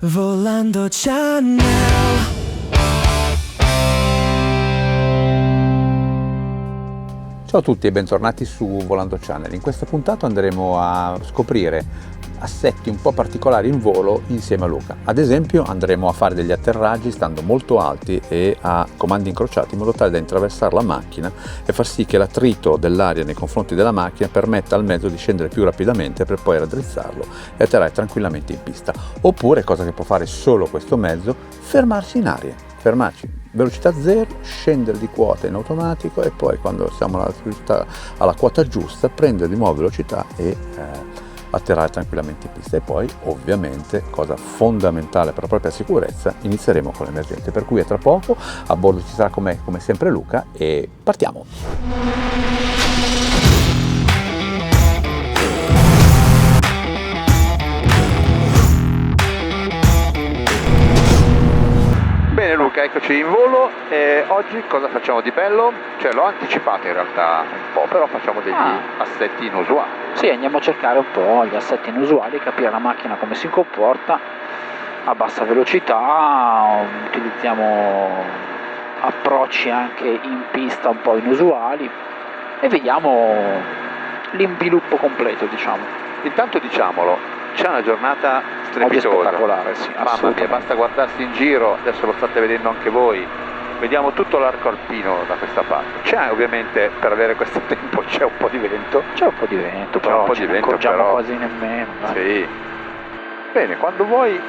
Volando Channel. Ciao a tutti e bentornati su Volando Channel. In questa puntata andremo a scoprire assetti un po' particolari in volo insieme a Luca. Ad esempio andremo a fare degli atterraggi stando molto alti e a comandi incrociati in modo tale da intraversare la macchina e far sì che l'attrito dell'aria nei confronti della macchina permetta al mezzo di scendere più rapidamente per poi raddrizzarlo e atterrare tranquillamente in pista. Oppure, cosa che può fare solo questo mezzo, fermarsi in aria. Fermarci, velocità zero, scendere di quota in automatico e poi quando siamo alla quota giusta prendere di nuovo velocità e atterrare tranquillamente in pista. E poi ovviamente, cosa fondamentale per la propria sicurezza, inizieremo con l'emergente, per cui a tra poco. A bordo ci sarà come sempre Luca e partiamo. Bene Luca, eccoci in volo e oggi cosa facciamo di bello? Cioè l'ho anticipato in realtà un po', però facciamo degli assetti inusuali. Sì, andiamo a cercare un po' gli assetti inusuali, capire la macchina come si comporta a bassa velocità, utilizziamo approcci anche in pista un po' inusuali e vediamo l'inviluppo completo, diciamo. Intanto diciamolo, c'è una giornata strepitosa, spettacolare, sì, mamma mia, basta guardarsi in giro, adesso lo state vedendo anche voi, vediamo tutto l'arco alpino da questa parte. C'è ovviamente, per avere questo tempo, c'è un po' di vento. C'è un po' di vento, però un po' ce di ne vento, accorgiamo però quasi nemmeno. Dai. Sì. Bene, quando vuoi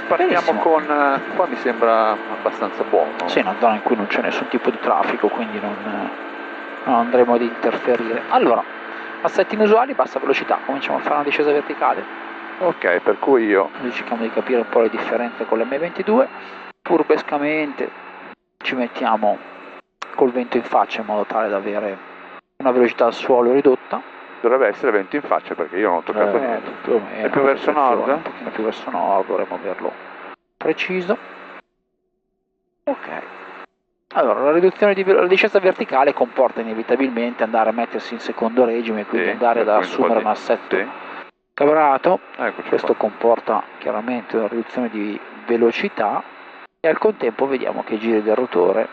partiamo. Benissimo. Con... qua mi sembra abbastanza buono. Sì, è una zona in cui non c'è nessun tipo di traffico, quindi non andremo ad interferire. Allora, assetti inusuali, bassa velocità, cominciamo a fare una discesa verticale. Ok, per cui io Cerchiamo di capire un po' le differenze con l'M22, furbescamente ci mettiamo col vento in faccia in modo tale da avere una velocità al suolo ridotta. dovrebbe essere vento in faccia perché io non ho toccato niente. Più o meno, È più verso nord? Un pochino più verso nord, dovremmo averlo preciso. Ok. Allora, la riduzione la discesa verticale comporta inevitabilmente andare a mettersi in secondo regime, quindi Sì, andare ad per cui assumere un di- assetto sì. cavrato. Eccoci Questo qua. comporta chiaramente una riduzione di velocità e al contempo vediamo che i giri del rotore,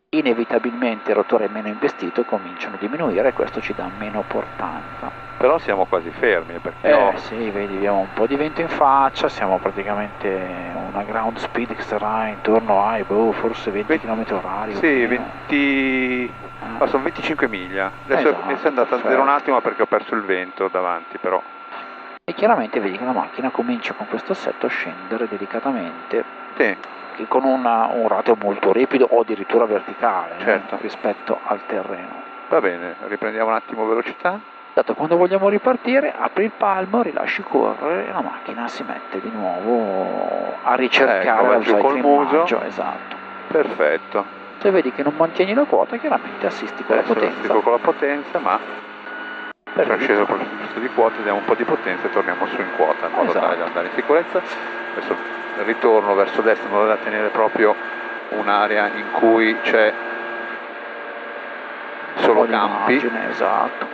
inevitabilmente il rotore meno investito, cominciano a diminuire e questo ci dà meno portanza. Però siamo quasi fermi perché Sì, vedi, abbiamo un po' di vento in faccia, siamo praticamente una ground speed che sarà intorno ai forse 20 km orari. Sì, 20... ma sono 25 miglia. Adesso Esatto, è andata a zero un perfetto. attimo perché ho perso il vento davanti, però. E chiaramente vedi che la macchina comincia con questo assetto a scendere delicatamente, Sì, che con un rateo molto ripido o addirittura verticale Certo. rispetto al terreno. va bene, riprendiamo un attimo velocità. Dato quando vogliamo ripartire, apri il palmo, rilasci correre e la macchina si mette di nuovo a ricercare Ecco, va la giù sua col atterraggio, muso. esatto. Perfetto. Se vedi che non mantieni la quota, chiaramente assisti con Adesso la potenza. stico con la potenza, ma per sono sceso evitare. proprio giusto di quota, diamo un po' di potenza e torniamo su in quota in modo Esatto. tale da andare in sicurezza. Adesso ritorno verso destra in modo da tenere proprio un'area in cui c'è solo Un po' di campi. margine, esatto.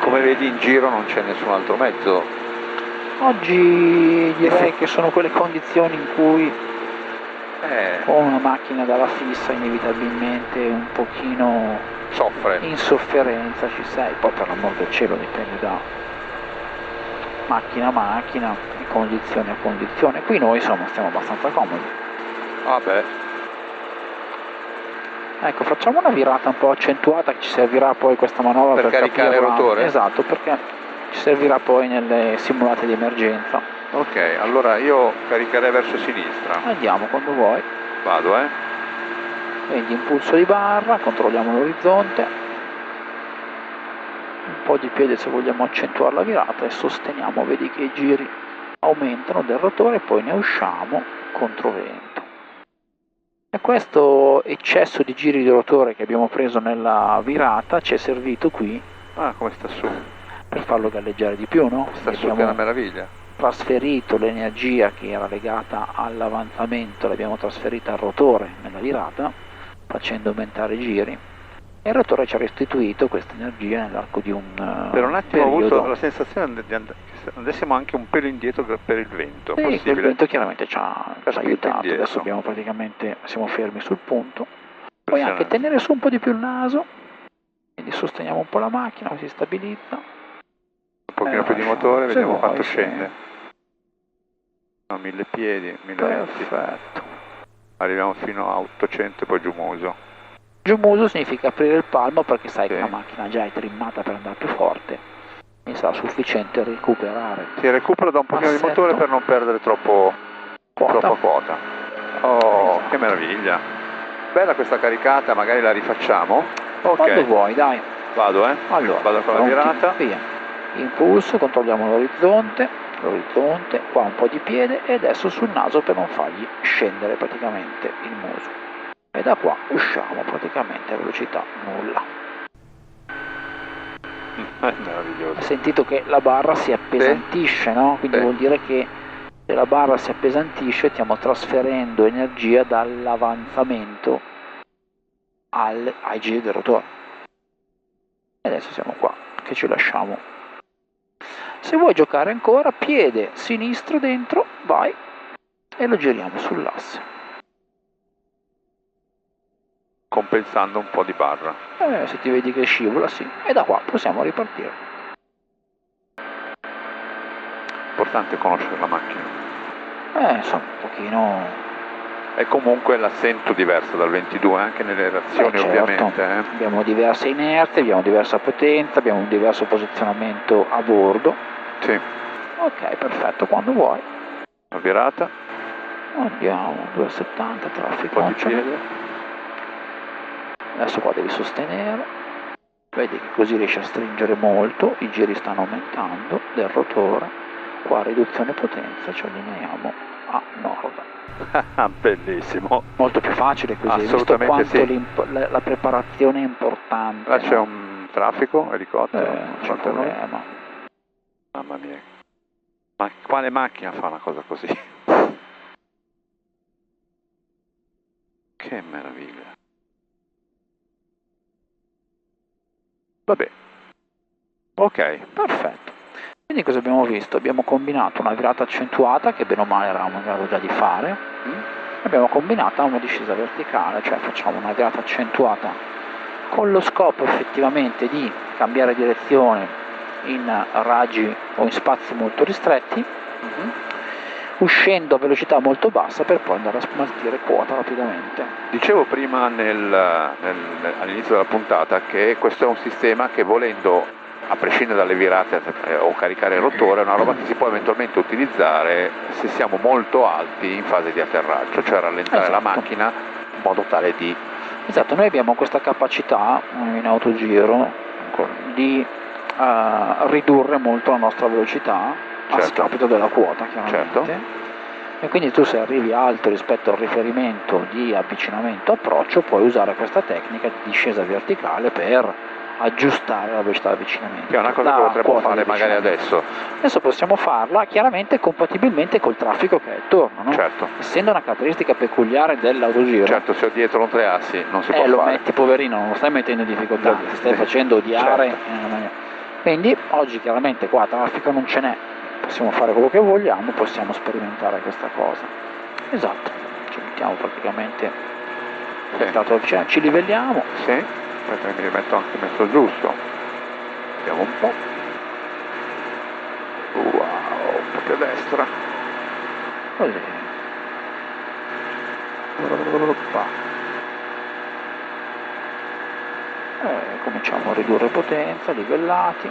Come vedi in giro non c'è nessun altro mezzo. Oggi direi che sono quelle condizioni in cui con una macchina dalla fissa inevitabilmente un pochino Soffre. in sofferenza ci sei, poi per l'amor del cielo dipende da macchina a macchina, di condizione a condizione. Qui noi insomma stiamo abbastanza comodi. Vabbè, Ecco, facciamo una virata un po' accentuata che ci servirà poi questa manovra Per caricare il capirla. rotore? Esatto, perché ci servirà poi nelle simulate di emergenza. ok, allora io caricherei verso sinistra. Andiamo quando vuoi. Vado, Quindi impulso di barra, controlliamo l'orizzonte, un po' di piede se vogliamo accentuare la virata e sosteniamo, vedi che i giri aumentano del rotore e poi ne usciamo controvento. E questo eccesso di giri di rotore che abbiamo preso nella virata ci è servito qui Ah, come sta su? per farlo galleggiare di più, no? Sta su che è Abbiamo una meraviglia. trasferito l'energia che era legata all'avanzamento, l'abbiamo trasferita al rotore nella virata, facendo aumentare i giri e il rotore ci ha restituito questa energia nell'arco di un Per un attimo ho periodo. avuto la sensazione che andessimo anche un pelo indietro per il vento, Sì, quel possibile? vento chiaramente ci ha aiutato, indietro. adesso siamo fermi sul punto. Puoi anche tenere su un po' di più il naso, quindi sosteniamo un po' la macchina, si stabilizza. Un pochino più di lasciamo, motore, se vediamo vuoi, quanto sì. scende. No, 1000 piedi, 1020. Perfetto. Arriviamo fino a 800 e poi giù muso. Giù muso significa aprire il palmo perché sai Sì. che la macchina già è trimmata per andare più forte e sarà sufficiente recuperare Si recupera da un pochino di Assetto. motore per non perdere troppa quota. Oh, Esatto. che meraviglia. Bella questa caricata, magari la rifacciamo. Ok, Quando vuoi, dai. vado Allora, vado con la pronti? virata. Via. Impulso, controlliamo l'orizzonte, qua un po' di piede e adesso sul naso per non fargli scendere praticamente il muso. E da qua usciamo praticamente a velocità nulla. È meraviglioso. Hai sentito che la barra si appesantisce, no? Quindi Sì. vuol dire che se la barra si appesantisce stiamo trasferendo energia dall'avanzamento ai giri del rotore. E adesso siamo qua, che ci lasciamo. Se vuoi giocare ancora, piede sinistro dentro, vai e lo giriamo sull'asse. Compensando un po' di barra. Se ti vedi che scivola, sì. E da qua possiamo ripartire. Importante conoscere la macchina. Insomma, un pochino... È comunque l'assento diverso dal 22, anche nelle reazioni certo. ovviamente. Abbiamo diverse inerzie, abbiamo diversa potenza, abbiamo un diverso posizionamento a bordo. Sì, Ok, perfetto, quando vuoi. la virata, Andiamo, 2,70, un traffico po' di non ce n'è. piede. Adesso qua devi sostenere, vedi che così riesci a stringere molto, i giri stanno aumentando del rotore, qua riduzione potenza, ci allineiamo a nord. Bellissimo. Molto più facile così, hai visto Assolutamente quanto sì. la preparazione è importante. Là c'è no? un traffico, elicottero. Non c'è davanti a noi. problema. Mamma mia. Ma quale macchina fa una cosa così? Che meraviglia. Vabbè. Ok. Perfetto. Quindi cosa abbiamo visto? Abbiamo combinato una virata accentuata, che bene o male eravamo in grado già di fare, abbiamo combinato una discesa verticale, cioè facciamo una virata accentuata con lo scopo effettivamente di cambiare direzione in raggi o in spazi molto ristretti, uscendo a velocità molto bassa per poi andare a smaltire quota rapidamente. Dicevo prima all'inizio della puntata che questo è un sistema che, volendo, a prescindere dalle virate o caricare il rotore, è una roba che si può eventualmente utilizzare se siamo molto alti in fase di atterraggio, cioè rallentare la macchina in modo tale di... Esatto, noi abbiamo questa capacità in autogiro di ridurre molto la nostra velocità a Certo. scapito della quota, chiaramente. Certo. E quindi tu, se arrivi alto rispetto al riferimento di avvicinamento approccio, puoi usare questa tecnica di discesa verticale per aggiustare la velocità di avvicinamento. Che è una cosa che potremmo fare magari adesso. Adesso possiamo farla chiaramente compatibilmente col traffico che è attorno, no? Certo. Essendo una caratteristica peculiare dell'autogiro. Certo, se ho dietro un 3 assi non si può Lo fare. metti, poverino, non lo stai mettendo in difficoltà, ti stai facendo odiare. Certo. Quindi oggi chiaramente qua traffico non ce n'è, possiamo fare quello che vogliamo, possiamo sperimentare questa cosa. Esatto, ci mettiamo praticamente ci livelliamo. Sì, aspetta che mi rimetto anche messo giusto. Vediamo un po'. Wow, un po' più a destra. Così. Cominciamo a ridurre potenza, livellati.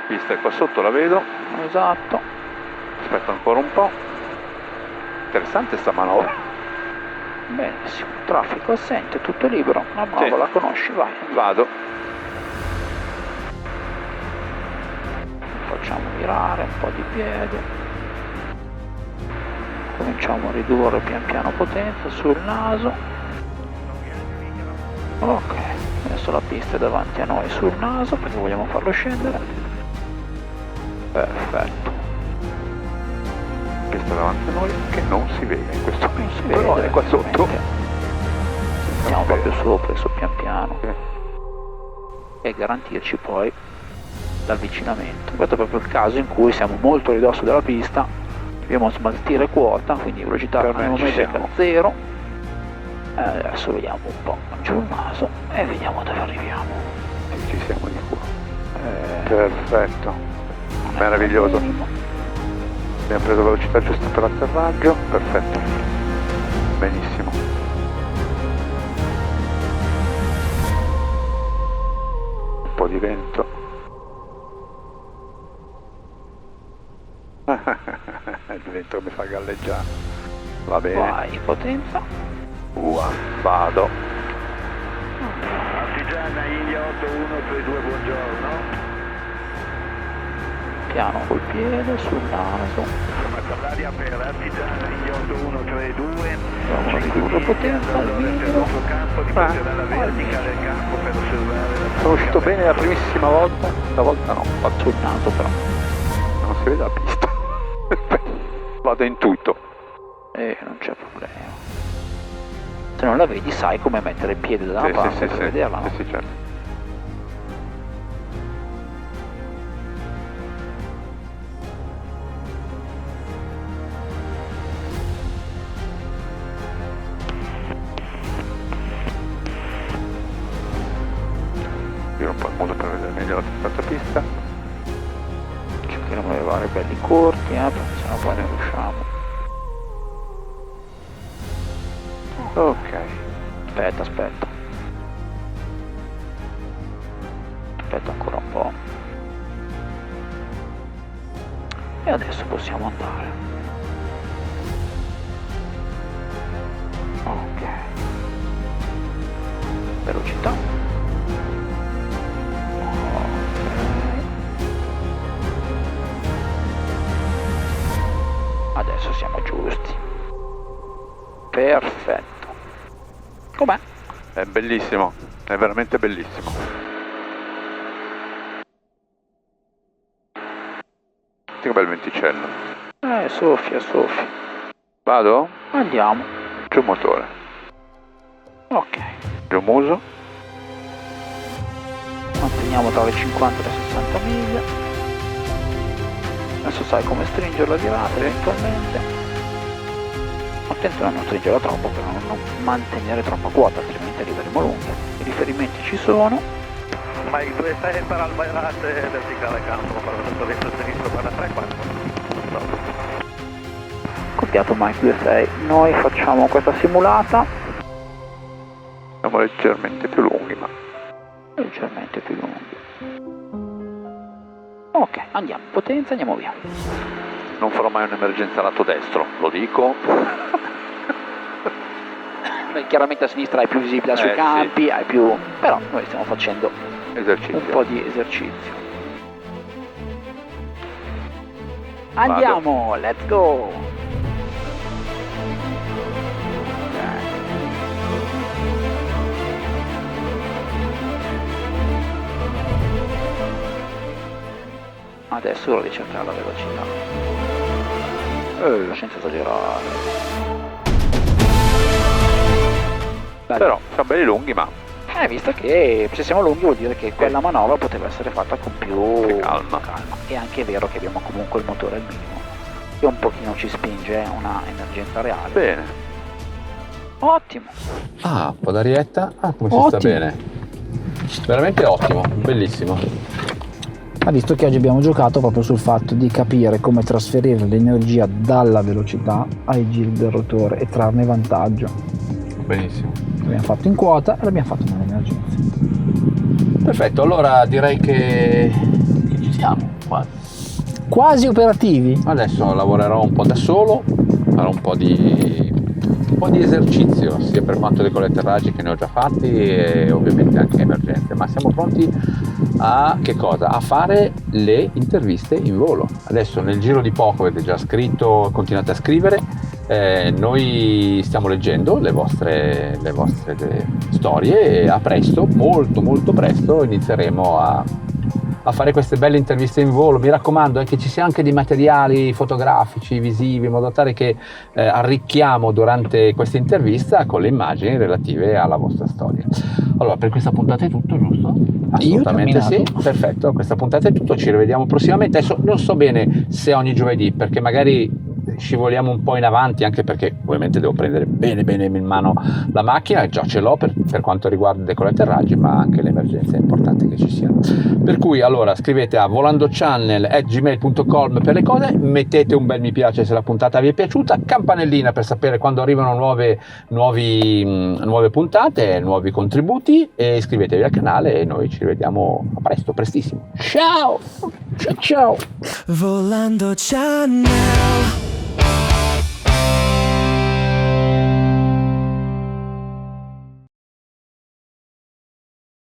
Pista è qua sotto, la vedo. Esatto. Aspetta ancora un po'. Interessante sta manovra. Benissimo, traffico assente, tutto libero. La manovra la conosci, vai. Vado. Facciamo virare un po' di piede. Cominciamo a ridurre pian piano potenza sul naso. Ok, adesso la pista è davanti a noi sul naso perché vogliamo farlo scendere. Perfetto. Pista davanti a noi che non si vede in questo Non momento, si vede, però è qua sotto. esattamente. Andiamo proprio sopra, adesso pian piano, Sì. e garantirci poi l'avvicinamento. Questo è proprio il caso in cui siamo molto a ridosso della pista, dobbiamo smaltire quota, quindi velocità al Per me ci momento siamo. è 0. Adesso vediamo un po' giù il naso e vediamo dove arriviamo. Ci siamo di qua. Perfetto, meraviglioso. Abbiamo preso la velocità giusta per l'atterraggio, perfetto, benissimo. Un po' di vento. Il vento mi fa galleggiare. Va bene. Vai, potenza. Vado. Artigiana India 8132, buongiorno. Piano col piede, sul naso. Informazione all'aria per Artigiana India 8132. Proviamo a ridurre potenza, il video. Campo di pressione alla vertica del campo per osservare la Sono uscito bene la primissima volta, stavolta no, faccio Sul naso però. non si vede la pista. Vado in tutto. Non c'è problema. Se non la vedi sai come mettere il piede da una parte per vederla, no? Sì, certo. Giro un po' il modo per vedere meglio la terza pista. Cercheremo di levare belli corti, perché sennò poi ne riusciamo. Ok. Aspetta. Aspetta ancora un po'. E adesso possiamo andare. Ok. Velocità. Ok. Adesso siamo giusti. Perfetto. Com'è? È bellissimo, è veramente bellissimo. Che bel venticello. Soffia. Vado? Andiamo. Giù motore, Ok. giù muso. Manteniamo tra le 50 e le 60 miglia. Adesso sai come stringerla di lato eventualmente. Attenzione a non stringerla troppo per non mantenere troppa quota, altrimenti arriveremo lunghi. I riferimenti ci sono. Mike 26 per Albairate, verticale campo, per il destro sinistro per la 3-4. Copiato Mike 26. Noi facciamo questa simulata Siamo leggermente più lunghi, ma leggermente più lunghi. Ok, andiamo, potenza, andiamo via. non farò mai un'emergenza lato destro, lo dico. Beh, chiaramente a sinistra hai più visibilità sui Sì. campi, hai più... però noi stiamo facendo Esercizio. un po' di esercizio. Andiamo, let's go! Adesso ora ricercare la velocità. Senza esagerare. Però sono belli lunghi, ma Visto che se siamo lunghi vuol dire che quella manovra poteva essere fatta con più calma. È anche vero che abbiamo comunque il motore al minimo, che un pochino ci spinge una emergenza reale. bene. Ottimo. Ah, un po' d'arietta. Ah, come si sta Ottimo. bene. Veramente ottimo, bellissimo. Ha visto che oggi abbiamo giocato proprio sul fatto di capire come trasferire l'energia dalla velocità ai giri del rotore e trarne vantaggio. Benissimo. L'abbiamo fatto in quota e l'abbiamo fatto nell'emergenza. Perfetto, allora direi che ci siamo quasi. Quasi operativi? Adesso lavorerò un po' da solo, farò un po' di esercizio sia per quanto riguarda i atterraggi che ne ho già fatti e ovviamente anche emergenze, ma siamo pronti a che cosa? A fare le interviste in volo. Adesso nel giro di poco avete già scritto, continuate a scrivere, noi stiamo leggendo le vostre storie e a presto, molto presto inizieremo a fare queste belle interviste in volo. Mi raccomando che ci sia anche dei materiali fotografici, visivi, in modo tale che arricchiamo durante questa intervista con le immagini relative alla vostra storia. Allora, per questa puntata è tutto, giusto? Assolutamente sì, perfetto, questa puntata è tutto, ci rivediamo prossimamente. Adesso non so bene se ogni giovedì, perché magari scivoliamo un po' in avanti, anche perché ovviamente devo prendere bene in mano la macchina, già ce l'ho per quanto riguarda il decollo e atterraggi, ma anche le emergenze è importante che ci siano. Per cui allora scrivete a volandochannel@gmail.com per le cose, mettete un bel mi piace se la puntata vi è piaciuta, campanellina per sapere quando arrivano nuove puntate, nuovi contributi, e iscrivetevi al canale e noi ci rivediamo a presto, prestissimo. Ciao! Volando Channel.